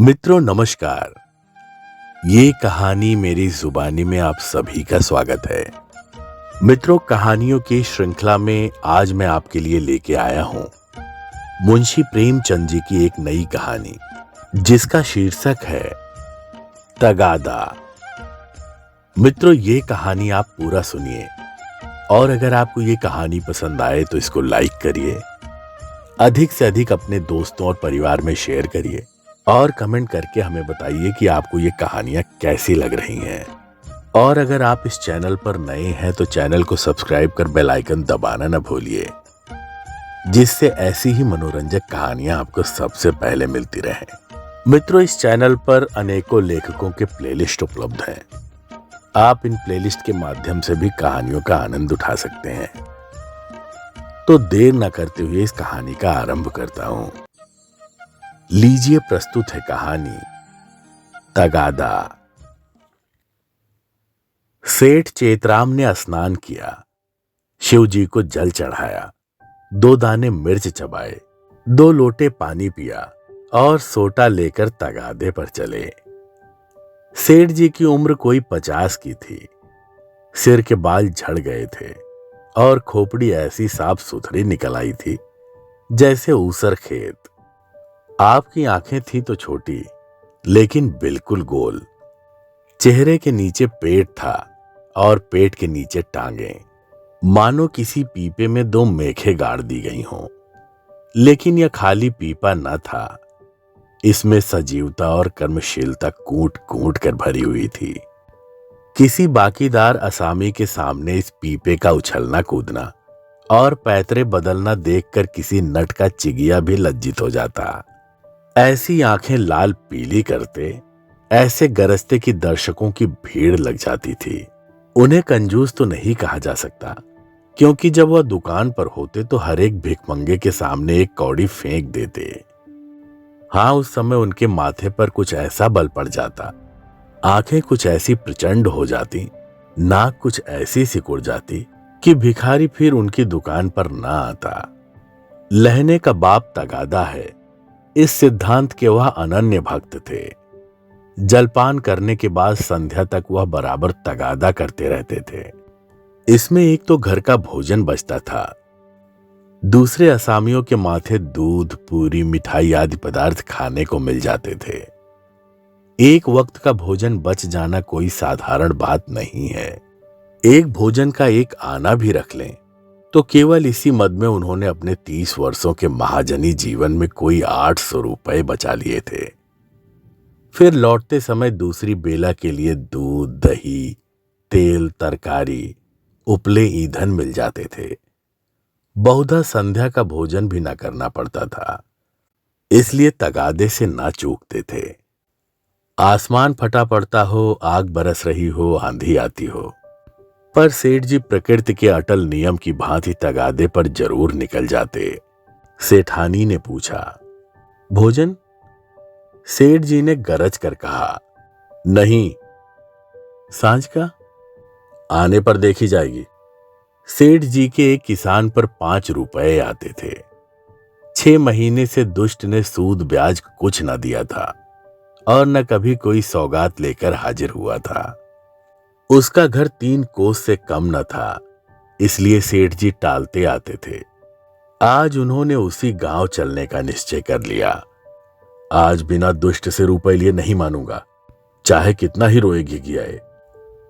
मित्रों नमस्कार। ये कहानी मेरी जुबानी में आप सभी का स्वागत है। मित्रों, कहानियों की श्रृंखला में आज मैं आपके लिए लेके आया हूं मुंशी प्रेमचंद जी की एक नई कहानी, जिसका शीर्षक है तगादा। मित्रों, ये कहानी आप पूरा सुनिए और अगर आपको ये कहानी पसंद आए तो इसको लाइक करिए, अधिक से अधिक अपने दोस्तों और परिवार में शेयर करिए और कमेंट करके हमें बताइए कि आपको ये कहानियां कैसी लग रही हैं। और अगर आप इस चैनल पर नए हैं तो चैनल को सब्सक्राइब कर बेल आइकन दबाना न भूलिए, जिससे ऐसी ही मनोरंजक कहानियां आपको सबसे पहले मिलती रहें। मित्रों, इस चैनल पर अनेकों लेखकों के प्लेलिस्ट उपलब्ध हैं। आप इन प्लेलिस्ट के माध्यम से भी कहानियों का आनंद उठा सकते हैं। तो देर न करते हुए इस कहानी का आरंभ करता हूं। लीजिए, प्रस्तुत है कहानी तगादा। सेठ चेतराम ने स्नान किया, शिव जी को जल चढ़ाया, 2 दाने मिर्च चबाए, 2 लोटे पानी पिया और सोटा लेकर तगादे पर चले। सेठ जी की उम्र कोई 50 की थी। सिर के बाल झड़ गए थे और खोपड़ी ऐसी साफ सुथरी निकल आई थी जैसे ऊसर खेत। आपकी आंखें थी तो छोटी लेकिन बिल्कुल गोल। चेहरे के नीचे पेट था और पेट के नीचे टांगे, मानो किसी पीपे में 2 मेखें गाड़ दी गई हों। लेकिन यह खाली पीपा न था, इसमें सजीवता और कर्मशीलता कूट कूट कर भरी हुई थी। किसी बाकीदार असामी के सामने इस पीपे का उछलना कूदना और पैतरे बदलना देखकर किसी नट का चिगिया भी लज्जित हो जाता। ऐसी आंखें लाल पीली करते, ऐसे गरजते कि दर्शकों की भीड़ लग जाती थी। उन्हें कंजूस तो नहीं कहा जा सकता, क्योंकि जब वह दुकान पर होते तो हर एक भिखमंगे के सामने एक कौड़ी फेंक देते। हाँ, उस समय उनके माथे पर कुछ ऐसा बल पड़ जाता, आंखें कुछ ऐसी प्रचंड हो जाती, नाक कुछ ऐसी सिकुड़ जाती कि भिखारी फिर उनकी दुकान पर ना आता। लहने का बाप तगादा है, इस सिद्धांत के वह अनन्य भक्त थे। जलपान करने के बाद संध्या तक वह बराबर तगादा करते रहते थे। इसमें एक तो घर का भोजन बचता था, दूसरे असामियों के माथे दूध, पूरी, मिठाई आदि पदार्थ खाने को मिल जाते थे। एक वक्त का भोजन बच जाना कोई साधारण बात नहीं है। एक भोजन का एक आना भी रख लें तो केवल इसी मद में उन्होंने अपने 30 वर्षों के महाजनी जीवन में कोई 800 रुपए बचा लिए थे। फिर लौटते समय दूसरी बेला के लिए दूध, दही, तेल, तरकारी, उपले ईंधन मिल जाते थे। बहुधा संध्या का भोजन भी ना करना पड़ता था, इसलिए तगादे से ना चूकते थे। आसमान फटा पड़ता हो, आग बरस रही हो, आंधी आती हो, पर सेठ जी प्रकृति के अटल नियम की भांति तगादे पर जरूर निकल जाते। सेठानी ने पूछा, भोजन? सेठ जी ने गरज कर कहा, नहीं। सांझ का? आने पर देखी जाएगी। सेठ जी के एक किसान पर 5 रुपए आते थे। 6 महीने से दुष्ट ने सूद ब्याज कुछ न दिया था और न कभी कोई सौगात लेकर हाजिर हुआ था। उसका घर 3 कोस से कम न था, इसलिए सेठ जी टालते आते थे। आज उन्होंने उसी गांव चलने का निश्चय कर लिया। आज बिना दुष्ट से रुपए लिए नहीं मानूंगा, चाहे कितना ही रोएगी गियाए।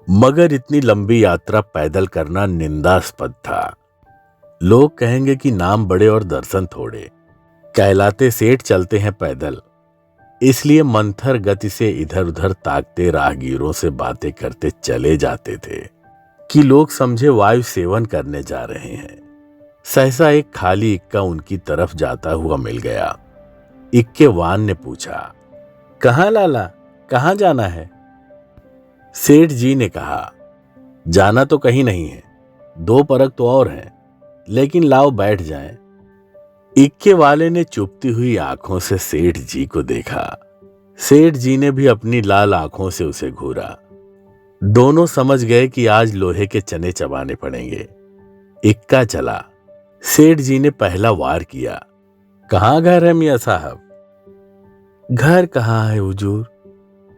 मगर इतनी लंबी यात्रा पैदल करना निंदास्पद था। लोग कहेंगे कि नाम बड़े और दर्शन थोड़े। कहलाते सेठ चलते हैं पैदल, इसलिए मंथर गति से इधर उधर ताकते राहगीरों से बातें करते चले जाते थे कि लोग समझे वायु सेवन करने जा रहे हैं। सहसा एक खाली इक्का उनकी तरफ जाता हुआ मिल गया। इक्के वान ने पूछा, कहाँ लाला, कहाँ जाना है? सेठ जी ने कहा, जाना तो कहीं नहीं है, 2 परख तो और हैं, लेकिन लाओ बैठ जाएं। इक्के वाले ने चुपती हुई आंखों से सेठ जी को देखा। सेठ जी ने भी अपनी लाल आंखों से उसे घूरा। दोनों समझ गए कि आज लोहे के चने चबाने पड़ेंगे। इक्का चला। सेठ जी ने पहला वार किया, कहाँ घर है मियां साहब? घर कहाँ है हुजूर,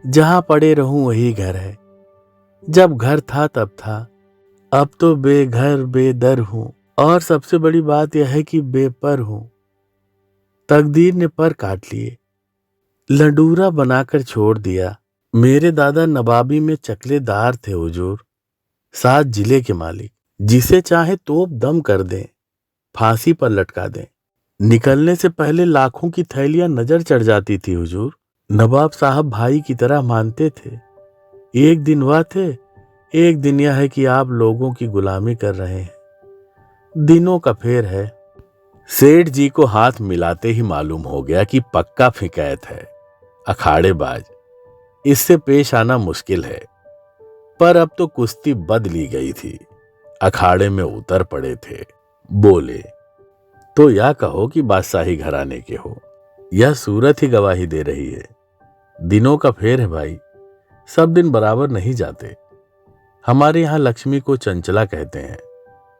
जहां पड़े रहूं वही घर है। जब घर था तब था, अब तो बेघर बेदर हूं, और सबसे बड़ी बात यह है कि बेपर हूं। तकदीर ने पर काट लिए, लंडूरा बनाकर छोड़ दिया। मेरे दादा नवाबी में चकलेदार थे हुजूर, 7 जिले के मालिक। जिसे चाहे तोप दम कर दें, फांसी पर लटका दें। निकलने से पहले लाखों की थैलियां नजर चढ़ जाती थी हुजूर। नवाब साहब भाई की तरह मानते थे। एक दिन वह थे, एक दिन यह है कि आप लोगों की गुलामी कर रहे हैं। दिनों का फेर है। सेठ जी को हाथ मिलाते ही मालूम हो गया कि पक्का फिकैत है, अखाड़ेबाज। इससे पेश आना मुश्किल है। पर अब तो कुश्ती बद ली गई थी, अखाड़े में उतर पड़े थे। बोले, तो या कहो कि बादशाही घराने के हो, यह सूरत ही गवाही दे रही है। दिनों का फेर है भाई, सब दिन बराबर नहीं जाते। हमारे यहां लक्ष्मी को चंचला कहते हैं,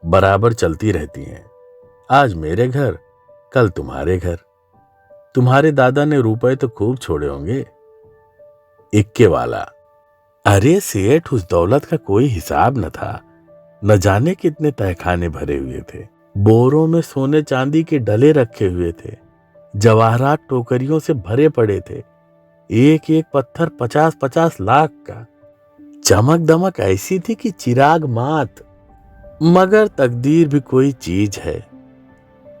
बराबर चलती रहती हैं। आज मेरे घर, कल तुम्हारे घर। तुम्हारे दादा ने रुपए तो खूब छोड़े होंगे। इक्के वाला, अरे सेठ, उस दौलत का कोई हिसाब न था। न जाने कितने तहखाने भरे हुए थे। बोरों में सोने चांदी के डले रखे हुए थे। जवाहरात टोकरियों से भरे पड़े थे। एक एक पत्थर 50-50 लाख का। चमक दमक ऐसी थी कि चिराग मात। मगर तकदीर भी कोई चीज है।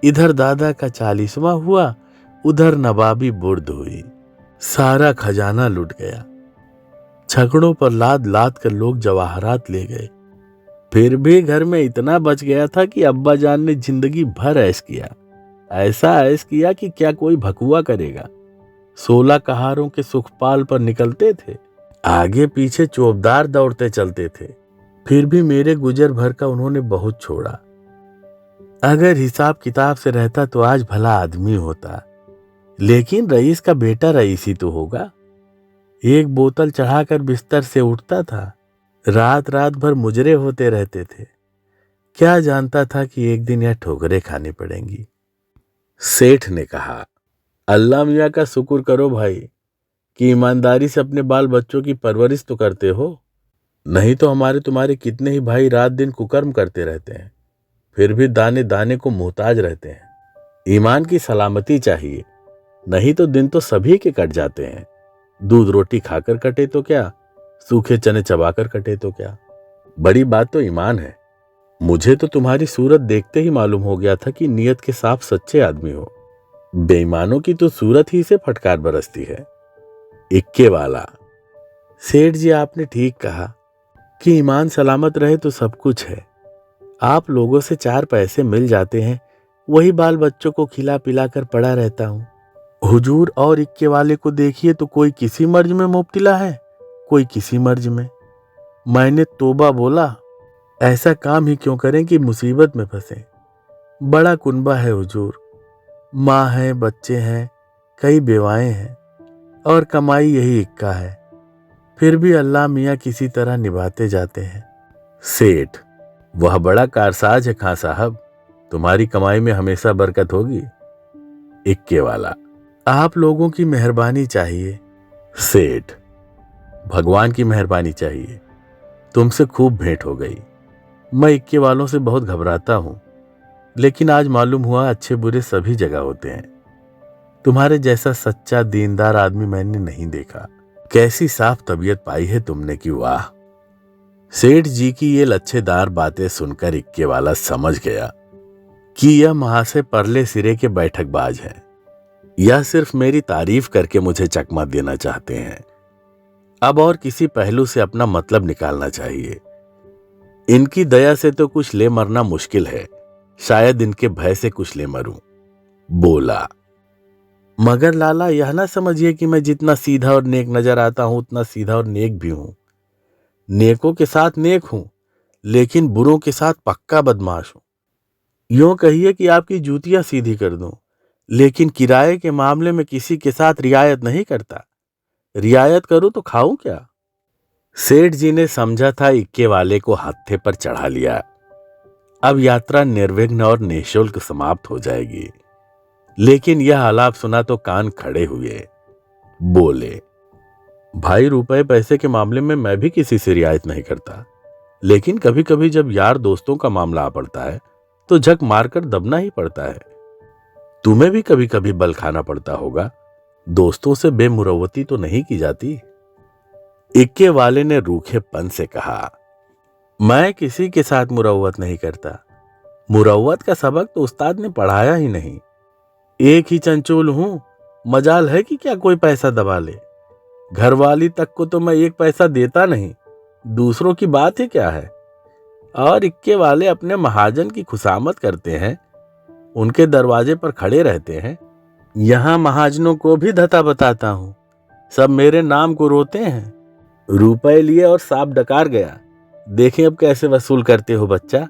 इधर दादा का 40वां हुआ, उधर नवाबी बुर्द हुई। सारा खजाना लुट गया। छकड़ों पर लाद लाद कर लोग जवाहरात ले गए। फिर भी घर में इतना बच गया था कि अब्बा जान ने जिंदगी भर ऐश किया। ऐसा ऐश किया कि क्या कोई भकुआ करेगा। 16 कहारों के सुखपाल पर निकलते थे, आगे पीछे चौबदार दौड़ते चलते थे। फिर भी मेरे गुजर भर का उन्होंने बहुत छोड़ा। अगर हिसाब किताब से रहता तो आज भला आदमी होता, लेकिन रईस का बेटा रईस ही तो होगा। एक बोतल चढ़ाकर बिस्तर से उठता था, रात रात भर मुजरे होते रहते थे। क्या जानता था कि एक दिन यह ठोकरें खानी पड़ेंगी। सेठ ने कहा, अल्लाह मियाँ का शुक्र करो भाई कि ईमानदारी से अपने बाल बच्चों की परवरिश तो करते हो। नहीं तो हमारे तुम्हारे कितने ही भाई रात दिन कुकर्म करते रहते हैं, फिर भी दाने दाने को मोहताज रहते हैं। ईमान की सलामती चाहिए, नहीं तो दिन तो सभी के कट जाते हैं। दूध रोटी खाकर कटे तो क्या, सूखे चने चबाकर कटे तो क्या। बड़ी बात तो ईमान है। मुझे तो तुम्हारी सूरत देखते ही मालूम हो गया था कि नीयत के साफ सच्चे आदमी हो। बेईमानों की तो सूरत ही से फटकार बरसती है। इक्के वाला, सेठ जी आपने ठीक कहा कि ईमान सलामत रहे तो सब कुछ है। आप लोगों से 4 पैसे मिल जाते हैं, वही बाल बच्चों को खिला पिला कर पड़ा रहता हूं। हुजूर और इक्के वाले को देखिए तो कोई किसी मर्ज में मुब्तला है, कोई किसी मर्ज में। मैंने तोबा बोला, ऐसा काम ही क्यों करें कि मुसीबत में फंसे। बड़ा कुनबा है हुजूर, माँ है, बच्चे हैं, कई बेवाएं हैं, और कमाई यही इक्का है। फिर भी अल्लाह मियाँ किसी तरह निभाते जाते हैं। सेठ, वह बड़ा कारसाज है खां साहब, तुम्हारी कमाई में हमेशा बरकत होगी। इक्के वाला, आप लोगों की मेहरबानी चाहिए। सेठ, भगवान की मेहरबानी चाहिए। तुमसे खूब भेंट हो गई। मैं इक्के वालों से बहुत घबराता हूं, लेकिन आज मालूम हुआ अच्छे बुरे सभी जगह होते हैं। तुम्हारे जैसा सच्चा दीनदार आदमी मैंने नहीं देखा। कैसी साफ तबीयत पाई है तुमने कि वाह। सेठ जी की ये लच्छेदार बातें सुनकर इक्के वाला समझ गया कि यह महाशय परले सिरे के बैठकबाज हैं। यह सिर्फ मेरी तारीफ करके मुझे चकमा देना चाहते हैं। अब और किसी पहलू से अपना मतलब निकालना चाहिए। इनकी दया से तो कुछ ले मरना मुश्किल है, शायद इनके भय से कुछ ले मरूं। बोला, मगर लाला यह ना समझिए कि मैं जितना सीधा और नेक नजर आता हूं उतना सीधा और नेक भी हूं। नेकों के साथ नेक हूं, लेकिन बुरों के साथ पक्का बदमाश हूं। यूं कहिए कि आपकी जूतियां सीधी कर दूं, लेकिन किराए के मामले में किसी के साथ रियायत नहीं करता। रियायत करूं तो खाऊं क्या। सेठ जी ने समझा था इक्के वाले को हत्थे पर चढ़ा लिया। अब यात्रा निर्विघ्न और निःशुल्क समाप्त हो जाएगी। लेकिन यह आलाप सुना तो कान खड़े हुए। बोले, भाई रुपए पैसे के मामले में मैं भी किसी से रियायत नहीं करता, लेकिन कभी कभी जब यार दोस्तों का मामला आ पड़ता है तो झक मारकर दबना ही पड़ता है। तुम्हें भी कभी कभी बल खाना पड़ता होगा, दोस्तों से बेमुरवती तो नहीं की जाती। इक्के वाले ने रूखेपन से कहा, मैं किसी के साथ मुरव्वत नहीं करता। मुरव्वत का सबक तो उस्ताद ने पढ़ाया ही नहीं। एक ही चंचूल हूं, मजाल है कि क्या कोई पैसा दबा ले। घरवाली तक को तो मैं एक पैसा देता नहीं, दूसरों की बात ही क्या है। और इक्के वाले अपने महाजन की खुशामद करते हैं, उनके दरवाजे पर खड़े रहते हैं। यहां महाजनों को भी धता बताता हूं, सब मेरे नाम को रोते हैं। रुपए लिए और सांप डकार गया, देखें अब कैसे वसूल करते हो बच्चा।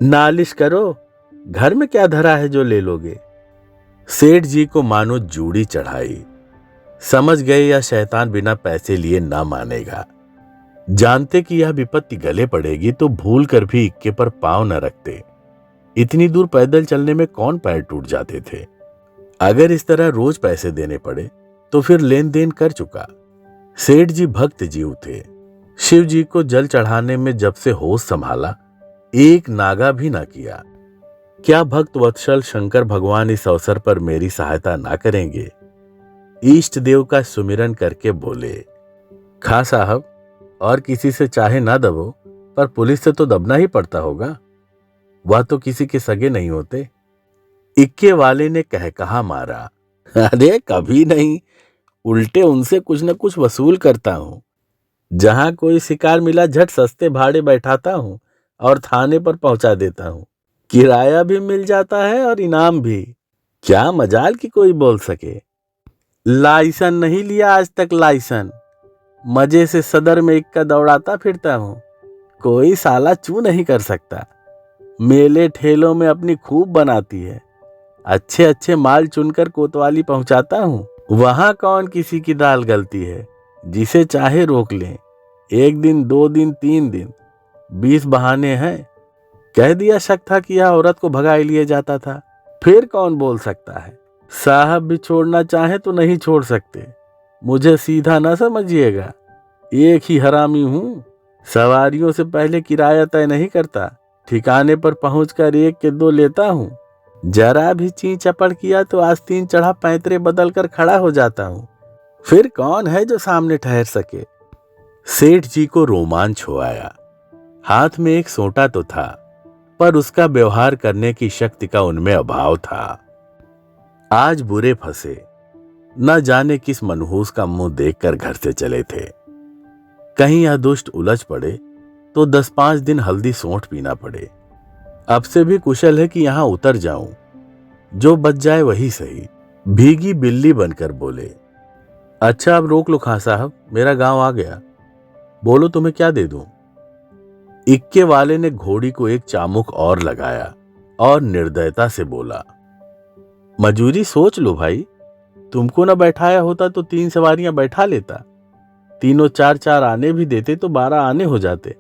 नालिश करो, घर में क्या धरा है जो ले लोगे। सेठ जी को मानो जूड़ी चढ़ाई। समझ गए यह शैतान बिना पैसे लिए ना मानेगा। जानते कि यह विपत्ति गले पड़ेगी तो भूल कर भी इक्के पर पांव न रखते। इतनी दूर पैदल चलने में कौन पैर टूट जाते थे। अगर इस तरह रोज पैसे देने पड़े तो फिर लेन देन कर चुका। सेठ जी भक्त जीव थे। शिव जी को जल चढ़ाने में जब से होश संभाला, एक नागा भी ना किया। क्या भक्त वत्सल शंकर भगवान इस अवसर पर मेरी सहायता ना करेंगे। इष्ट देव का सुमिरन करके बोले, खां साहब, और किसी से चाहे ना दबो, पर पुलिस से तो दबना ही पड़ता होगा। वह तो किसी के सगे नहीं होते। इक्के वाले ने कह कहा मारा, अरे कभी नहीं, उल्टे उनसे कुछ न कुछ वसूल करता हूं। जहां कोई शिकार मिला झट सस्ते भाड़े बैठाता हूं और थाने पर पहुंचा देता हूं। किराया भी मिल जाता है और इनाम भी। क्या मजाल कि कोई बोल सके। लाइसन नहीं लिया आज तक, लाइसन मजे से सदर में इक्का दौड़ाता फिरता हूं, कोई साला चू नहीं कर सकता। मेले ठेलों में अपनी खूब बनाती है। अच्छे अच्छे माल चुनकर कोतवाली पहुंचाता हूं। वहां कौन किसी की दाल गलती है, जिसे चाहे रोक लें। 1 दिन 2 दिन 3 दिन 20 बहाने हैं। कह दिया शक था कि यह औरत को भगाए लिए जाता था, फिर कौन बोल सकता है। साहब भी छोड़ना चाहे तो नहीं छोड़ सकते। मुझे सीधा ना समझिएगा, एक ही हरामी हूं। सवारियों से पहले किराया तय नहीं करता, ठिकाने पर पहुंचकर 1 के 2 लेता हूं। जरा भी ची चपड़ किया तो आस्तीन चढ़ा पैंतरे बदल कर खड़ा हो जाता हूं। फिर कौन है जो सामने ठहर सके। सेठ जी को रोमांच हो आया। हाथ में एक सोंटा तो था, पर उसका व्यवहार करने की शक्ति का उनमें अभाव था। आज बुरे फंसे, न जाने किस मनहूस का मुंह देखकर घर से चले थे। कहीं यह दुष्ट उलझ पड़े तो 10-5 दिन हल्दी सोंठ पीना पड़े। अब से भी कुशल है कि यहां उतर जाऊं, जो बच जाए वही सही। भीगी बिल्ली बनकर बोले, अच्छा अब रोक लो खां साहब, मेरा गांव आ गया, बोलो तुम्हें क्या दे दूं। इक्के वाले ने घोड़ी को एक चामुक और लगाया और निर्दयता से बोला, मजूरी सोच लो भाई, तुमको न बैठाया होता तो 3 सवारियां बैठा लेता। तीनों 4-4 आने भी देते तो 12 आने हो जाते।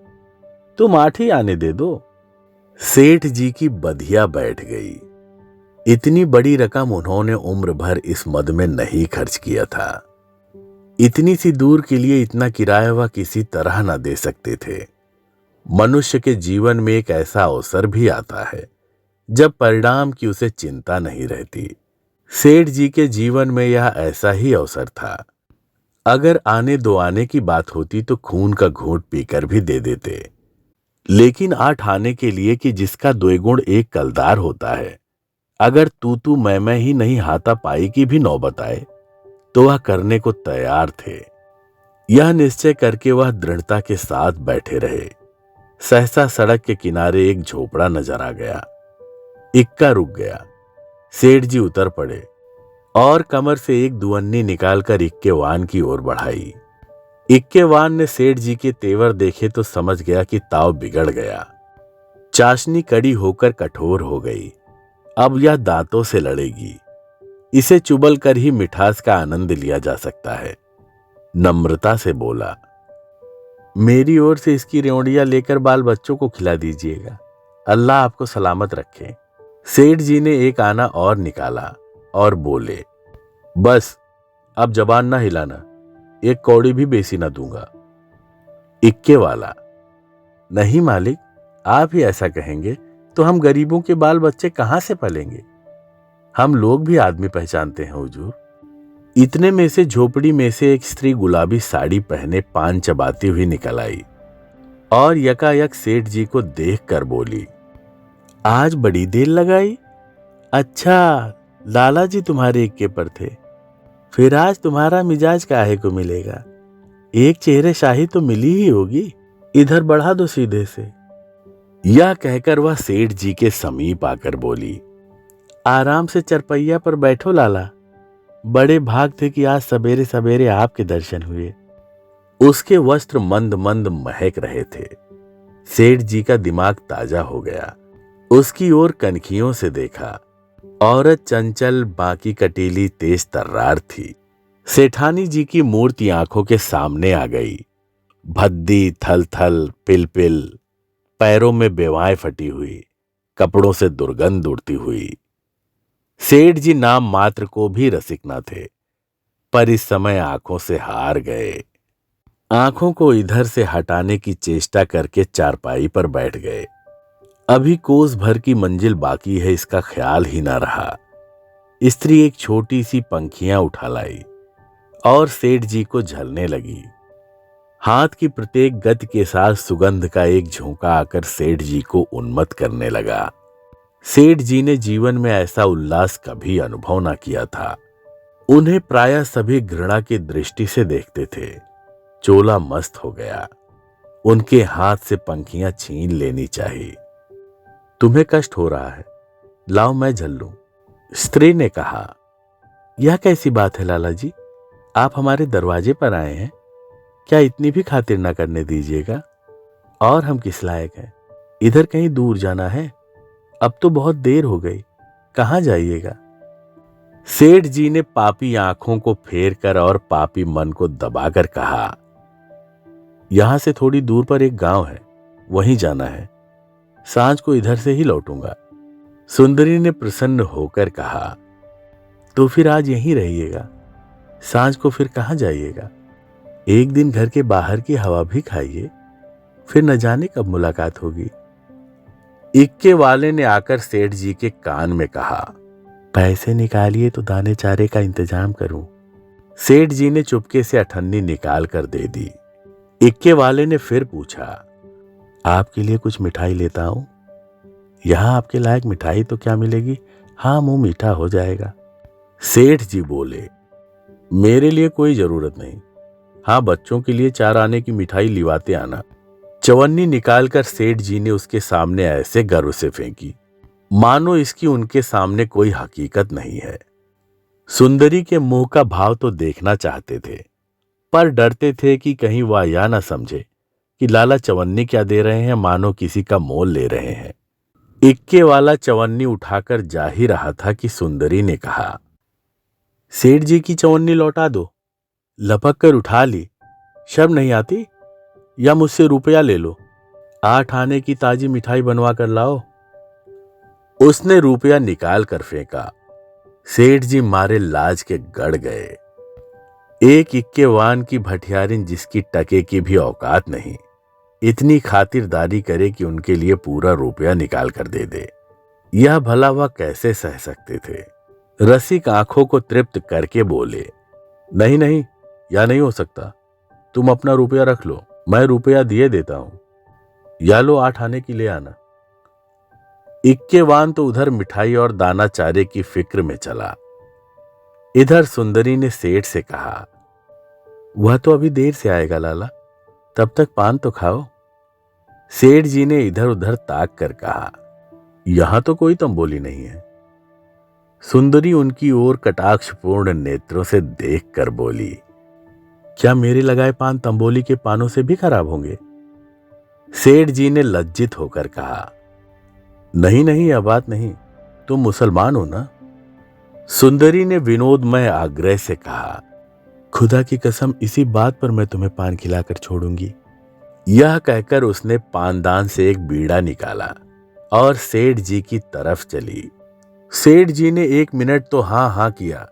तुम 8 ही आने दे दो। सेठ जी की बधिया बैठ गई। इतनी बड़ी रकम उन्होंने उम्र भर इस मद में नहीं खर्च किया था। इतनी सी दूर के लिए इतना किराया वह किसी तरह न दे सकते थे। मनुष्य के जीवन में एक ऐसा अवसर भी आता है जब परिणाम की उसे चिंता नहीं रहती। सेठ जी के जीवन में यह ऐसा ही अवसर था। अगर आने दो आने की बात होती तो खून का घूंट पीकर भी दे देते, लेकिन 8 आने के लिए कि जिसका 2 गुण एक कलदार होता है, अगर तू मैं ही नहीं हाथापाई की भी नौबत आए तो वह करने को तैयार थे। यह निश्चय करके वह दृढ़ता के साथ बैठे रहे। सहसा सड़क के किनारे एक झोपड़ा नजर आ गया। इक्का रुक गया। सेठ जी उतर पड़े और कमर से एक दुअन्नी निकालकर इक्केवान की ओर बढ़ाई। इक्केवान ने सेठ जी के तेवर देखे तो समझ गया कि ताव बिगड़ गया। चाशनी कड़ी होकर कठोर हो गई। अब यह दांतों से लड़ेगी। इसे चुबल कर ही मिठास का आनंद लिया जा सकता है। नम्रता से बोला, मेरी ओर से इसकी रेवड़ियां लेकर बाल बच्चों को खिला दीजिएगा, अल्लाह आपको सलामत रखे। सेठ जी ने एक आना और निकाला और बोले, बस अब जबान ना हिलाना, एक कौड़ी भी बेसी ना दूंगा। इक्के वाला, नहीं मालिक, आप ही ऐसा कहेंगे तो हम गरीबों के बाल बच्चे कहां से पलेंगे? हम लोग भी आदमी पहचानते हैं हुजूर। इतने में से झोपड़ी में से एक स्त्री गुलाबी साड़ी पहने पान चबाती हुई निकल आई और यकायक सेठ जी को देख कर बोली, आज बड़ी देर लगाई। अच्छा, लाला जी तुम्हारे इक्के पर थे, फिर आज तुम्हारा मिजाज काहे को मिलेगा? एक चेहरे शाही तो मिली ही होगी, इधर बढ़ा दो सीधे से। यह कहकर वह सेठ जी के समीप आकर बोली, आराम से चरपैया पर बैठो लाला, बड़े भाग थे कि आज सवेरे सवेरे आपके दर्शन हुए। उसके वस्त्र मंद मंद महक रहे थे। सेठ जी का दिमाग ताजा हो गया। उसकी ओर कनखियों से देखा। औरत चंचल, बाकी कटीली, तेज तर्रार थी। सेठानी जी की मूर्ति आंखों के सामने आ गई। भद्दी, थल थल, पिल पिल, पैरों में बेवाएं फटी हुई, कपड़ों से दुर्गंध उड़ती हुई। सेठ जी नाम मात्र को भी रसिक न थे, पर इस समय आंखों से हार गए। आंखों को इधर से हटाने की चेष्टा करके चारपाई पर बैठ गए। अभी कोस भर की मंजिल बाकी है, इसका ख्याल ही ना रहा। स्त्री एक छोटी सी पंखियां उठा लाई और सेठ जी को झलने लगी। हाथ की प्रत्येक गति के साथ सुगंध का एक झोंका आकर सेठ जी को उन्मत्त करने लगा। सेठ जी ने जीवन में ऐसा उल्लास कभी अनुभव न किया था। उन्हें प्रायः सभी घृणा की दृष्टि से देखते थे। चोला मस्त हो गया। उनके हाथ से पंखियां छीन लेनी चाहिए। तुम्हें कष्ट हो रहा है, लाओ मैं झल लूं। स्त्री ने कहा, यह कैसी बात है लाला जी, आप हमारे दरवाजे पर आए हैं, क्या इतनी भी खातिर ना करने दीजिएगा? और हम किस लायक हैं? इधर कहीं दूर जाना है? अब तो बहुत देर हो गई, कहां जाइएगा? सेठ जी ने पापी आंखों को फेर कर और पापी मन को दबाकर कहा, यहां से थोड़ी दूर पर एक गांव है, वहीं जाना है। सांझ को इधर से ही लौटूंगा। सुंदरी ने प्रसन्न होकर कहा, तो फिर आज यहीं रहिएगा, सांझ को फिर कहां जाइएगा? एक दिन घर के बाहर की हवा भी खाइए, फिर न जाने कब मुलाकात होगी। इक्के वाले ने आकर सेठ जी के कान में कहा, पैसे निकालिए तो दाने चारे का इंतजाम करूं। सेठ जी ने चुपके से अठन्नी निकाल कर दे दी। इक्के वाले ने फिर पूछा, आपके लिए कुछ मिठाई लेता हूं? यहां आपके लायक मिठाई तो क्या मिलेगी, हाँ मुंह मीठा हो जाएगा। सेठ जी बोले, मेरे लिए कोई जरूरत नहीं, हाँ बच्चों के लिए 4 आने की मिठाई लिवाते आना। चवन्नी निकालकर सेठ जी ने उसके सामने ऐसे गर्व से फेंकी मानो इसकी उनके सामने कोई हकीकत नहीं है। सुंदरी के मुंह का भाव तो देखना चाहते थे, पर डरते थे कि कहीं वह यह न समझे कि लाला चवन्नी क्या दे रहे हैं, मानो किसी का मोल ले रहे हैं। इक्के वाला चवन्नी उठाकर जा ही रहा था कि सुंदरी ने कहा, सेठ जी की चवन्नी लौटा दो। लपक कर उठा ली, शर्म नहीं आती? या मुझसे रुपया ले लो, 8 आने की ताजी मिठाई बनवा कर लाओ। उसने रुपया निकाल कर फेंका। सेठ जी मारे लाज के गड़ गए। एक इक्केवान की भठियारिन जिसकी टके की भी औकात नहीं, इतनी खातिरदारी करे कि उनके लिए पूरा रुपया निकाल कर दे दे, यह भला वह कैसे सह सकते थे। रसिक आंखों को तृप्त करके बोले, नहीं नहीं, या नहीं हो सकता, तुम अपना रुपया रख लो, मैं रुपया दिए देता हूं, या लो 8 आने की ले आना। इक्केवान तो उधर मिठाई और दाना चारे की फिक्र में चला। इधर सुंदरी ने सेठ से कहा, वह तो अभी देर से आएगा लाला, तब तक पान तो खाओ। सेठ जी ने इधर उधर ताक कर कहा, यहां तो कोई तंबोली नहीं है। सुंदरी उनकी ओर कटाक्षपूर्ण नेत्रों से देखकर बोली, क्या मेरे लगाए पान तंबोली के पानों से भी खराब होंगे? सेठ जी ने लज्जित होकर कहा, नहीं नहीं, यह बात नहीं, तुम मुसलमान हो ना? सुंदरी ने विनोदमय आग्रह से कहा, खुदा की कसम, इसी बात पर मैं तुम्हें पान खिलाकर छोड़ूंगी। यह कहकर उसने पानदान से एक बीड़ा निकाला और सेठ जी की तरफ चली। सेठ जी ने 1 मिनट तो हां हां किया,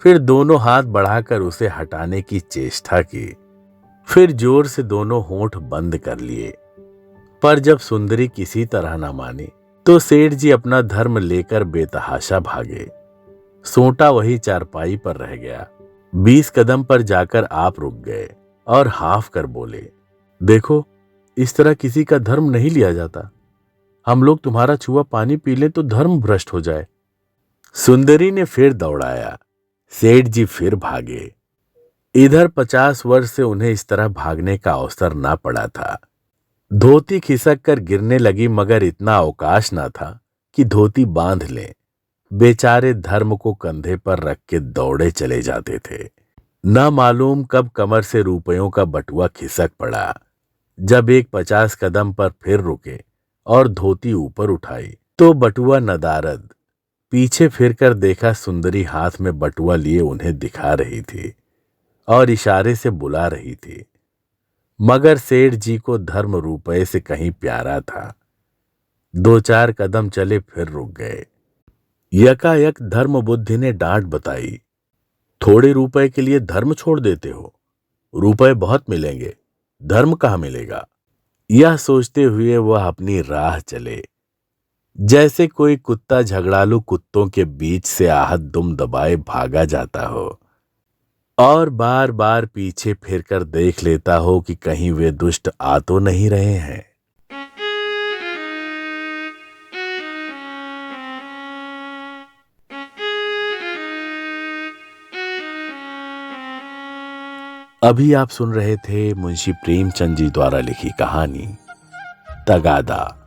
फिर दोनों हाथ बढ़ाकर उसे हटाने की चेष्टा की। फिर जोर से दोनों होंठ बंद कर लिए, पर जब सुंदरी किसी तरह न मानी तो सेठ जी अपना धर्म लेकर बेतहाशा भागे। सोंटा वही चारपाई पर रह गया। 20 कदम पर जाकर आप रुक गए और हाफ कर बोले, देखो, इस तरह किसी का धर्म नहीं लिया जाता। हम लोग तुम्हारा छुआ पानी पी लें तो धर्म भ्रष्ट हो जाए। सुंदरी ने फिर दौड़ाया। सेठ जी फिर भागे। इधर 50 वर्ष से उन्हें इस तरह भागने का अवसर ना पड़ा था। धोती खिसक कर गिरने लगी, मगर इतना अवकाश ना था कि धोती बांध लें। बेचारे धर्म को कंधे पर रख के दौड़े चले जाते थे। न मालूम कब कमर से रुपयों का बटुआ खिसक पड़ा। जब एक 50 कदम पर फिर रुके और धोती ऊपर उठाई तो बटुआ नदारद। पीछे फिरकर देखा, सुंदरी हाथ में बटुआ लिए उन्हें दिखा रही थी और इशारे से बुला रही थी। मगर सेठ जी को धर्म रुपये से कहीं प्यारा था। 2-4 कदम चले फिर रुक गए। यकायक धर्म बुद्धि ने डांट बताई, थोड़े रुपए के लिए धर्म छोड़ देते हो? रुपए बहुत मिलेंगे, धर्म कहाँ मिलेगा? यह सोचते हुए वह अपनी राह चले। जैसे कोई कुत्ता झगड़ालू कुत्तों के बीच से आहत दुम दबाए भागा जाता हो और बार बार पीछे फिरकर देख लेता हो कि कहीं वे दुष्ट आ तो नहीं रहे हैं। अभी आप सुन रहे थे मुंशी प्रेमचंद जी द्वारा लिखी कहानी तगादा।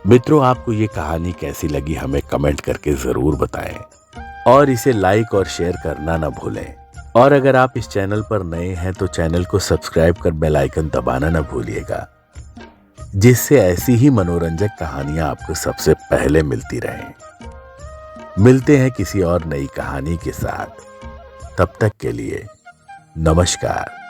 मित्रों, आपको ये कहानी कैसी लगी हमें कमेंट करके जरूर बताएं और इसे लाइक और शेयर करना ना भूलें। और अगर आप इस चैनल पर नए हैं तो चैनल को सब्सक्राइब कर बेल आइकन दबाना ना भूलिएगा, जिससे ऐसी ही मनोरंजक कहानियां आपको सबसे पहले मिलती रहें। मिलते हैं किसी और नई कहानी के साथ। तब तक के लिए नमस्कार।